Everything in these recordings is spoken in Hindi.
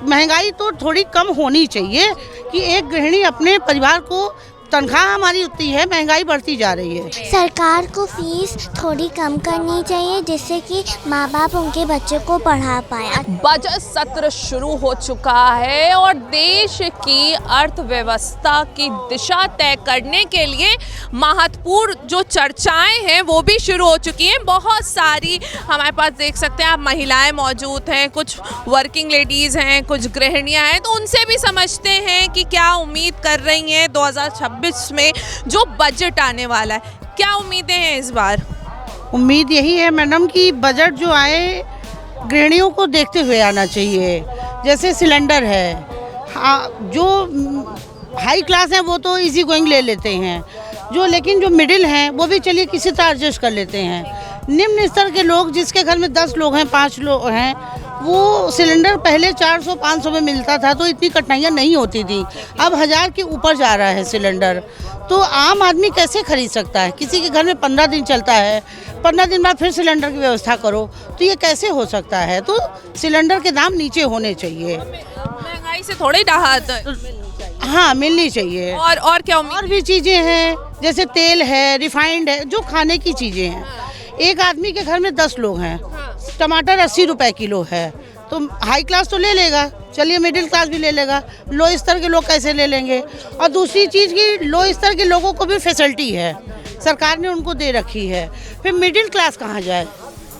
महंगाई तो थोड़ी कम होनी चाहिए कि एक गृहिणी अपने परिवार को, तनख्वाह हमारी उतनी है, महंगाई बढ़ती जा रही है। सरकार को फीस थोड़ी कम करनी चाहिए जिससे कि माँ बाप उनके बच्चों को पढ़ा पाए। बजट सत्र शुरू हो चुका है और देश की अर्थव्यवस्था की दिशा तय करने के लिए महत्वपूर्ण जो चर्चाएं हैं वो भी शुरू हो चुकी हैं। बहुत सारी हमारे पास देख सकते हैं आप महिलाएं मौजूद हैं, कुछ वर्किंग लेडीज़ हैं, कुछ गृहिणियां हैं, तो उनसे भी समझते हैं कि क्या उम्मीद कर रही हैं 2026 में जो बजट आने वाला है, क्या उम्मीदें हैं इस बार? उम्मीद यही है मैडम कि बजट जो आए गृहिणियों को देखते हुए आना चाहिए। जैसे सिलेंडर है, जो हाई क्लास है वो तो इजी गोइंग ले लेते हैं, लेकिन जो मिडिल हैं वो भी चलिए किसी तरह एडजस्ट कर लेते हैं। निम्न स्तर के लोग जिसके घर में 10 लोग हैं, 5 लोग हैं, वो सिलेंडर पहले 400-500 में मिलता था तो इतनी कठिनाइयाँ नहीं होती थी। अब 1000 के ऊपर जा रहा है सिलेंडर, तो आम आदमी कैसे खरीद सकता है? किसी के घर में 15 दिन चलता है, 15 दिन बाद फिर सिलेंडर की व्यवस्था करो, तो ये कैसे हो सकता है? तो सिलेंडर के दाम नीचे होने चाहिए। महंगाई से थोड़ी राहत हाँ मिलनी चाहिए। और क्या उम्मीद? और भी चीज़ें हैं, जैसे तेल है, रिफाइंड है, जो खाने की चीज़ें हैं। एक आदमी के घर में 10 लोग हैं, टमाटर 80 रुपए किलो है, तो हाई क्लास तो ले लेगा, चलिए मिडिल क्लास भी ले लेगा, लो स्तर के लोग कैसे ले लेंगे? और दूसरी चीज़ की लो स्तर के लोगों को भी फैसिलिटी है, सरकार ने उनको दे रखी है। फिर मिडिल क्लास कहाँ जाए?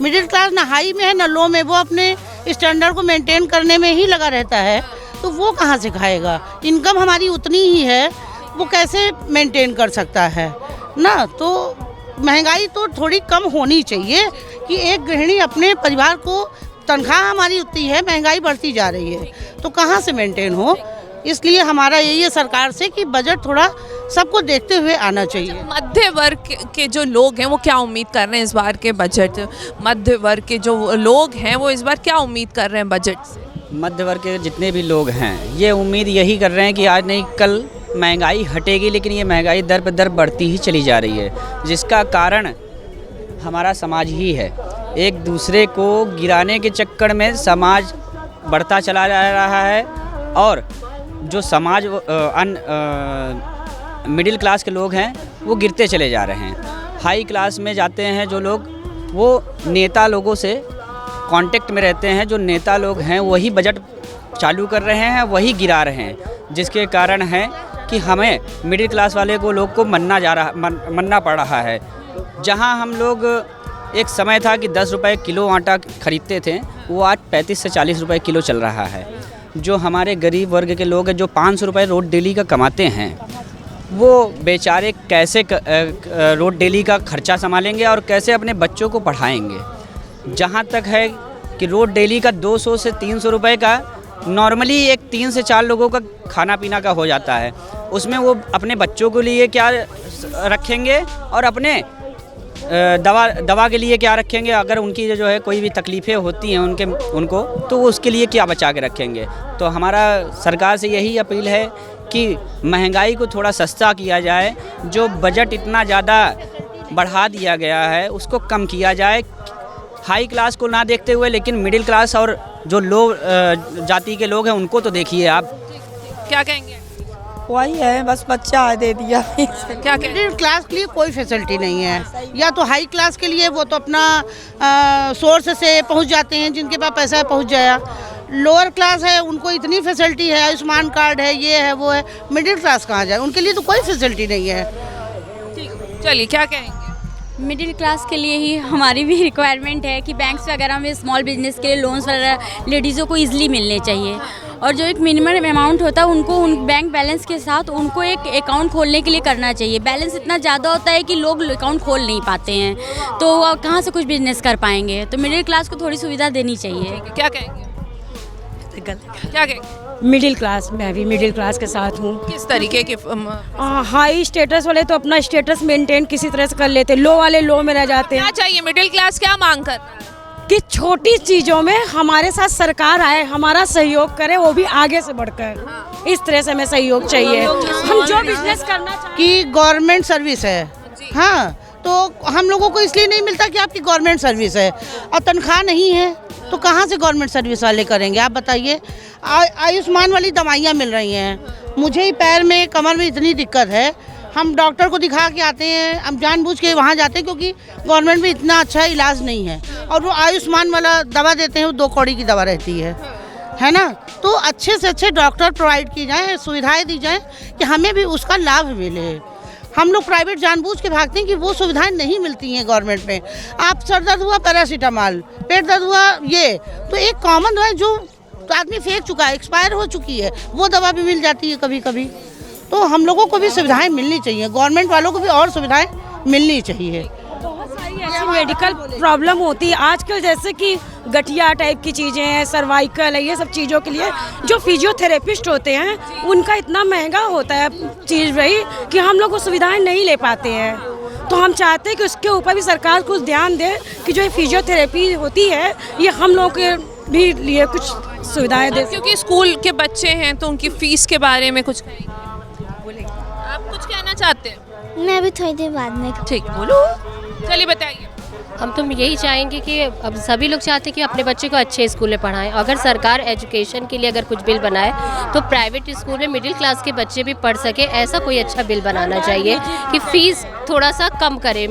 मिडिल क्लास ना हाई में है ना लो में, वो अपने स्टैंडर्ड को मेंटेन करने में ही लगा रहता है, तो वो कहाँ से खाएगा? इनकम हमारी उतनी ही है, वो कैसे मेंटेन कर सकता है ना? तो महंगाई तो थोड़ी कम होनी चाहिए कि एक गृहिणी अपने परिवार को, तनख्वाह हमारी उतनी है, महंगाई बढ़ती जा रही है, तो कहाँ से मेंटेन हो? इसलिए हमारा यही है सरकार से कि बजट थोड़ा सबको देखते हुए आना चाहिए। मध्य वर्ग के जो लोग हैं वो क्या उम्मीद कर रहे हैं इस बार के बजट? मध्य वर्ग के जो लोग हैं वो इस बार क्या उम्मीद कर रहे हैं बजट से? मध्य वर्ग के जितने भी लोग हैं ये उम्मीद यही कर रहे हैं कि आज नहीं कल महंगाई हटेगी, लेकिन ये महंगाई दर पर दर बढ़ती ही चली जा रही है, जिसका कारण हमारा समाज ही है। एक दूसरे को गिराने के चक्कर में समाज बढ़ता चला जा रहा है और जो समाज मिडिल क्लास के लोग हैं वो गिरते चले जा रहे हैं। हाई क्लास में जाते हैं जो लोग, वो नेता लोगों से कांटेक्ट में रहते हैं, जो नेता लोग हैं वही बजट चालू कर रहे हैं, वही गिरा रहे हैं, जिसके कारण है कि हमें मिडिल क्लास वाले को लोग को मरना पड़ रहा है। जहां हम लोग एक समय था कि 10 रुपये किलो आटा खरीदते थे, वो आज 35 से 40 रुपये किलो चल रहा है। जो हमारे गरीब वर्ग के लोग हैं जो 500 रुपये रोड डेली का कमाते हैं, वो बेचारे कैसे रोड डेली का खर्चा संभालेंगे और कैसे अपने बच्चों को पढ़ाएंगे? जहाँ तक है कि रोड डेली का 200 से 300 रुपये का नॉर्मली एक 3 से 4 लोगों का खाना पीना का हो जाता है, उसमें वो अपने बच्चों के लिए क्या रखेंगे और अपने दवा के लिए क्या रखेंगे? अगर उनकी जो है कोई भी तकलीफ़ें होती हैं उनको तो उसके लिए क्या बचा के रखेंगे? तो हमारा सरकार से यही अपील है कि महंगाई को थोड़ा सस्ता किया जाए, जो बजट इतना ज़्यादा बढ़ा दिया गया है उसको कम किया जाए, हाई क्लास को ना देखते हुए, लेकिन मिडिल क्लास और जो लो जाति के लोग हैं उनको तो देखिए आप। क्या कहेंगे? वही है, बस बच्चा दे दिया। क्या मिडिल क्लास के लिए कोई फैसिलिटी नहीं है, या तो हाई क्लास के लिए वो तो अपना सोर्स से पहुंच जाते हैं, जिनके पास पैसा है पहुंच जाया। लोअर क्लास है उनको इतनी फैसिलिटी है, आयुष्मान कार्ड है, ये है वो है। मिडिल क्लास कहाँ जाए? उनके लिए तो कोई फैसिलिटी नहीं है। चलिए क्या कहेंगे? मिडिल क्लास के लिए ही हमारी भी रिक्वायरमेंट है कि बैंक्स वगैरह में स्मॉल बिजनेस के लिए लोन्स वगैरह लेडीज़ों को ईजिली मिलने चाहिए, और जो एक मिनिमम अमाउंट होता है उनको उन बैंक बैलेंस के साथ उनको एक अकाउंट खोलने के लिए करना चाहिए। बैलेंस इतना ज़्यादा होता है कि लोग अकाउंट खोल नहीं पाते हैं, तो वो कहाँ से कुछ बिजनेस कर पाएंगे? तो मिडिल क्लास को थोड़ी सुविधा देनी चाहिए। क्या कहेंगे? क्या कहेंगे? मिडिल क्लास, मैं भी मिडिल क्लास के साथ हूँ। किस तरीके के? हाई स्टेटस वाले तो अपना स्टेटस मेंटेन किसी तरह से कर लेते, लो वाले लो में रह जाते हैं। क्या चाहिए? मिडिल क्लास क्या मांग कर रहा है? कि छोटी चीज़ों में हमारे साथ सरकार आए, हमारा सहयोग करे, वो भी आगे से बढ़कर। इस तरह से हमें सहयोग चाहिए। हम जो बिजनेस करना चाहें कि गवर्नमेंट सर्विस है, हाँ, तो हम लोगों को इसलिए नहीं मिलता कि आपकी गवर्नमेंट सर्विस है और तनख्वाह नहीं है, तो कहाँ से गवर्नमेंट सर्विस वाले करेंगे आप बताइए। आयुष्मान वाली दवाइयाँ मिल रही हैं, मुझे ही पैर में कमर में इतनी दिक्कत है, हम डॉक्टर को दिखा के आते हैं, हम जानबूझ के वहाँ जाते हैं क्योंकि गवर्नमेंट में इतना अच्छा इलाज नहीं है, और वो आयुष्मान वाला दवा देते हैं, वो 2 कौड़ी की दवा रहती है ना। तो अच्छे से अच्छे डॉक्टर प्रोवाइड की जाए, सुविधाएं दी जाएं कि हमें भी उसका लाभ मिले। हम लोग प्राइवेट जानबूझ के भागते हैं कि वो सुविधाएं नहीं मिलती हैं गवर्नमेंट में। आप सर दर्द हुआ पैरासीटामॉल, पेट दर्द हुआ ये, तो एक कॉमन दवा जो आदमी फेंक चुका है, एक्सपायर हो चुकी है, वो दवा भी मिल जाती है कभी कभी। तो हम लोगों को भी सुविधाएं मिलनी चाहिए, गवर्नमेंट वालों को भी और सुविधाएं मिलनी चाहिए। बहुत सारी ऐसी मेडिकल प्रॉब्लम होती है आजकल, जैसे कि गठिया टाइप की चीज़ें हैं, सर्वाइकल है, ये सब चीज़ों के लिए जो फिजियोथेरेपिस्ट होते हैं उनका इतना महंगा होता है चीज़ वही कि हम लोग वो सुविधाएं नहीं ले पाते हैं। तो हम चाहते हैं कि उसके ऊपर भी सरकार कुछ ध्यान दे कि जो फिजियोथेरेपी होती है ये हम लोग के भी लिए कुछ सुविधाएं दे। क्योंकि स्कूल के बच्चे हैं तो उनकी फीस के बारे में कुछ आप कुछ कहना चाहते हैं? मैं भी थोड़ी देर बाद में। ठीक, बोलो, चलिए बताइए। हम तो यही चाहेंगे कि अब सभी लोग चाहते हैं कि अपने बच्चे को अच्छे स्कूल में पढ़ाएं। अगर सरकार एजुकेशन के लिए अगर कुछ बिल बनाए तो प्राइवेट स्कूल में मिडिल क्लास के बच्चे भी पढ़ सके, ऐसा कोई अच्छा बिल बनाना चाहिए कि फ़ीस थोड़ा सा कम करें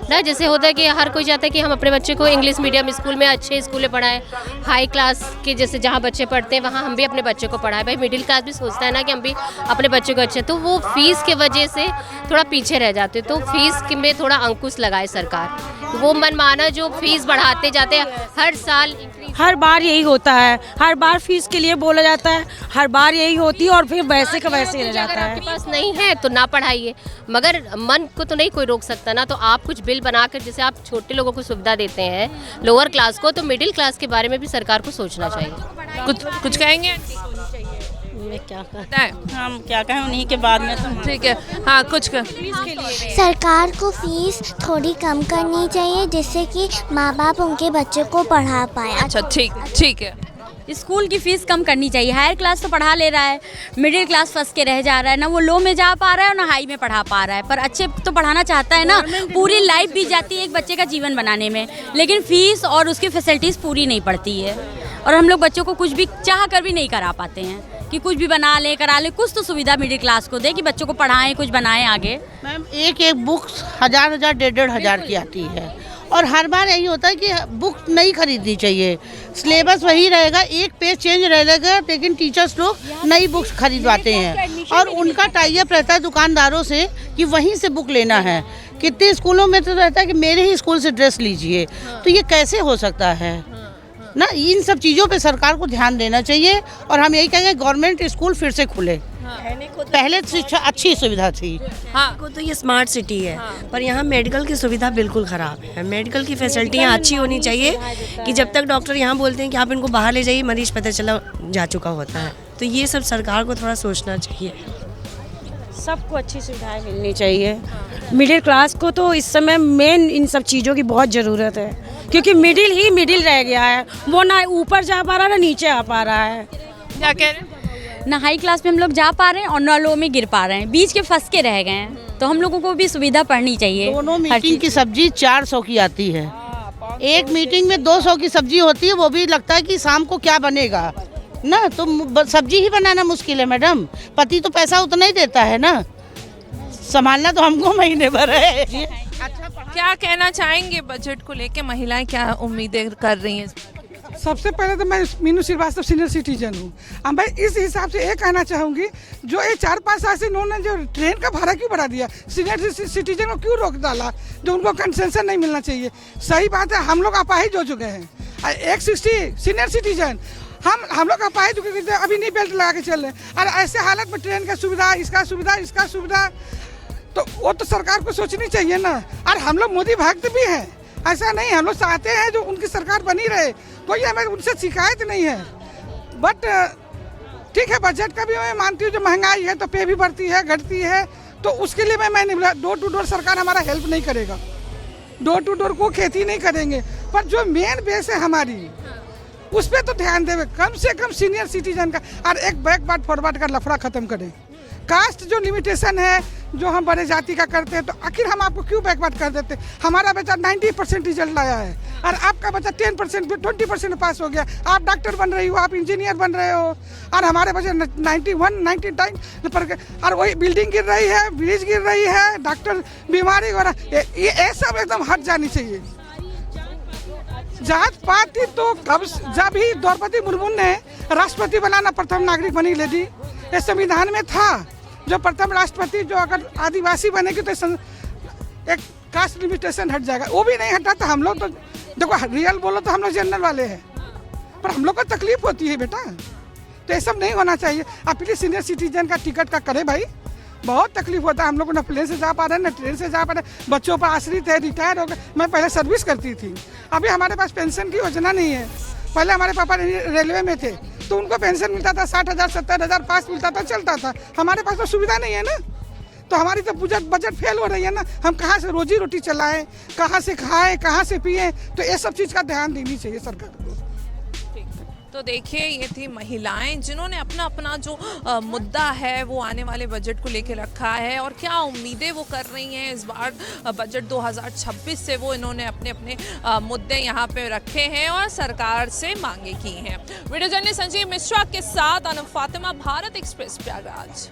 ना। जैसे होता है कि हर कोई चाहता है कि हम अपने बच्चे को इंग्लिश मीडियम स्कूल में अच्छे स्कूल में पढ़ाएं, हाई क्लास के जैसे जहाँ बच्चे पढ़ते हैं वहाँ हम भी अपने बच्चे को पढ़ाएं। भाई मिडिल क्लास भी सोचता है ना कि हम भी अपने बच्चे को अच्छे, तो वो फीस के वजह से थोड़ा पीछे रह जाते। तो फीस में थोड़ा अंकुश लगाए सरकार, वो मनमाना जो फीस बढ़ाते जाते हैं हर साल। हर बार यही होता है, हर बार फीस के लिए बोला जाता है, हर बार यही होती है और फिर वैसे का वैसे ही रह जाता है। आपके पास नहीं है तो ना पढ़ाइए, मगर मन को तो नहीं कोई रोक सकता ना। तो आप कुछ बिल बनाकर जैसे आप छोटे लोगों को सुविधा देते हैं, लोअर क्लास को, तो मिडिल क्लास के बारे में भी सरकार को सोचना चाहिए। कुछ कहेंगे? क्या कहें, हम क्या कहें उन्हीं के बाद में। तो ठीक है, हाँ कुछ सरकार को फीस थोड़ी कम करनी चाहिए जिससे कि माँ बाप उनके बच्चे को पढ़ा पाए। अच्छा, ठीक है। स्कूल की फ़ीस कम करनी चाहिए। हायर क्लास तो पढ़ा ले रहा है, मिडिल क्लास फंस के रह जा रहा है ना, वो लो में जा पा रहा है ना हाई में पढ़ा पा रहा है। पर अच्छे तो पढ़ाना चाहता है ना, पूरी लाइफ बीत जाती है एक बच्चे का जीवन बनाने में, लेकिन फ़ीस और उसकी फैसिलिटीज़ पूरी नहीं पड़ती है। और हम लोग बच्चों को कुछ भी चाह कर भी नहीं करा पाते हैं कि कुछ भी बना ले करा ले, कुछ तो सुविधा मिडिल क्लास को दे कि बच्चों को पढ़ाएं, कुछ बनाएं आगे। मैम एक बुक 1000 1,500 1,500 की आती है, और हर बार यही होता है कि बुक नहीं खरीदनी चाहिए, सिलेबस वही रहेगा, एक पेज चेंज रहेगा, लेकिन टीचर्स लोग नई बुक्स खरीदवाते हैं और उनका टाई अप रहता है दुकानदारों से कि वहीं से बुक लेना है। कितने स्कूलों में तो रहता है कि मेरे ही स्कूल से ड्रेस लीजिए, तो ये कैसे हो सकता है ना। इन सब चीज़ों पे सरकार को ध्यान देना चाहिए, और हम यही कहेंगे गवर्नमेंट स्कूल फिर से खुले। पहले शिक्षा अच्छी सुविधा थी। हाँ को तो ये स्मार्ट सिटी है, पर यहाँ मेडिकल की सुविधा बिल्कुल ख़राब है। मेडिकल की फैसिलिटियाँ अच्छी होनी चाहिए कि जब तक डॉक्टर यहाँ बोलते हैं कि आप इनको बाहर ले जाइए, मरीज पता चला जा चुका होता है। तो ये सब सरकार को थोड़ा सोचना चाहिए। सबको अच्छी सुविधाएं मिलनी चाहिए। मिडिल क्लास को तो इस समय मेन इन सब चीज़ों की बहुत ज़रूरत है, क्योंकि मिडिल ही मिडिल रह गया है, वो ना ऊपर जा पा रहा है ना नीचे आ पा रहा है। क्या कह रहे हैं? ना हाई क्लास में हम लोग जा पा रहे हैं और ना लो में गिर पा रहे हैं, बीच के फंस के रह गए हैं। तो हम लोगों को भी सुविधा पड़नी चाहिए। दोनों मीटिंग की सब्जी 400 की आती है, एक मीटिंग में 200 की सब्जी होती है, वो भी लगता है कि शाम को क्या बनेगा ना, तो सब्जी ही बनाना मुश्किल है मैडम। पति तो पैसा उतना ही देता है ना, संभालना तो हमको महीने भर है। क्या कहना चाहेंगे बजट को लेके, महिलाएं क्या उम्मीदें कर रही हैं? सबसे पहले तो मैं मीनू श्रीवास्तव सीनियर सिटीजन हूँ। अब मैं इस हिसाब से ये कहना चाहूँगी, जो ये 4-5 साल से इन्होंने जो ट्रेन का भाड़ा क्यों बढ़ा दिया, सीनियर सिटीजन को क्यों रोक डाला, जो उनको कंसेशन नहीं मिलना चाहिए। सही बात है, हम लोग अपाहिज हो चुके हैं, 160 सीनियर सिटीजन हम लोग अपाहिज हो चुके, अभी नहीं बेल्ट लगा के चल रहे हैं। और ऐसे हालत में ट्रेन का सुविधा, इसका सुविधा, तो वो तो सरकार को सोचनी चाहिए ना। और हम लोग मोदी भक्त भी हैं, ऐसा नहीं, हम लोग चाहते हैं जो उनकी सरकार बनी रहे, कोई हमें उनसे शिकायत नहीं है। बट ठीक है, बजट का भी मैं मानती हूँ, जो महंगाई है तो पे भी बढ़ती है, घटती है, तो उसके लिए मैं नहीं बोला डोर टू डोर सरकार हमारा हेल्प नहीं करेगा, डोर टू डोर को खेती नहीं करेंगे, पर जो मेन बेस है हमारी उस पर तो ध्यान देवे, कम से कम सीनियर सिटीजन का। और एक बैकवर्ड फॉरवर्ड का लफड़ा खत्म करें, कास्ट जो लिमिटेशन है जो हम बड़े जाति का करते हैं, तो आखिर हम आपको क्यों बैकवर्ड कर देते? हमारा बच्चा 90% रिजल्ट लाया है और आपका बच्चा 10% 20% पास हो गया। आप डॉक्टर बन रही हो, आप इंजीनियर बन रहे हो, और हमारे बच्चे 91 99 पर, और वही बिल्डिंग गिर रही है, ब्रिज गिर रही है, डॉक्टर बीमारी हो रहा है। ये सब एकदम हट जानी चाहिए। जात पात तो कब, जब ही द्रौपदी मुर्मू ने राष्ट्रपति बनाना प्रथम नागरिक बनी लेडी, ये संविधान में था जो प्रथम राष्ट्रपति जो अगर आदिवासी बनेगी तो एक कास्ट लिमिटेशन हट जाएगा। वो भी नहीं हटा तो हम लोग तो देखो, रियल बोलो तो हम लोग जनरल वाले हैं, पर हम लोग को तकलीफ होती है बेटा, तो ये सब नहीं होना चाहिए। आप प्लीज सीनियर सिटीजन का टिकट का करें भाई, बहुत तकलीफ होता है। हम लोग ना प्लेन से जा पा रहे हैं, ना ट्रेन से जा पा रहे हैं, बच्चों पर आश्रित है, रिटायर हो गए। मैं पहले सर्विस करती थी, अभी हमारे पास पेंशन की योजना नहीं है। पहले हमारे पापा रेलवे में थे तो उनको पेंशन मिलता था 60,000 70,000 पास मिलता था, चलता था। हमारे पास तो सुविधा नहीं है ना, तो हमारी तो बजट फेल हो रही है ना। हम कहाँ से रोजी रोटी चलाएं, कहाँ से खाएं, कहाँ से पिएं, तो ये सब चीज़ का ध्यान देनी चाहिए सरकार को। तो देखिए, ये थी महिलाएं जिन्होंने अपना अपना जो मुद्दा है वो आने वाले बजट को लेकर रखा है और क्या उम्मीदें वो कर रही हैं इस बार बजट 2026 से। वो इन्होंने अपने अपने मुद्दे यहाँ पे रखे हैं और सरकार से मांगे की हैं। वीडियो जर्नलिस्ट संजीव मिश्रा के साथ अनुफ फातिमा, भारत एक्सप्रेस, प्रयागराज।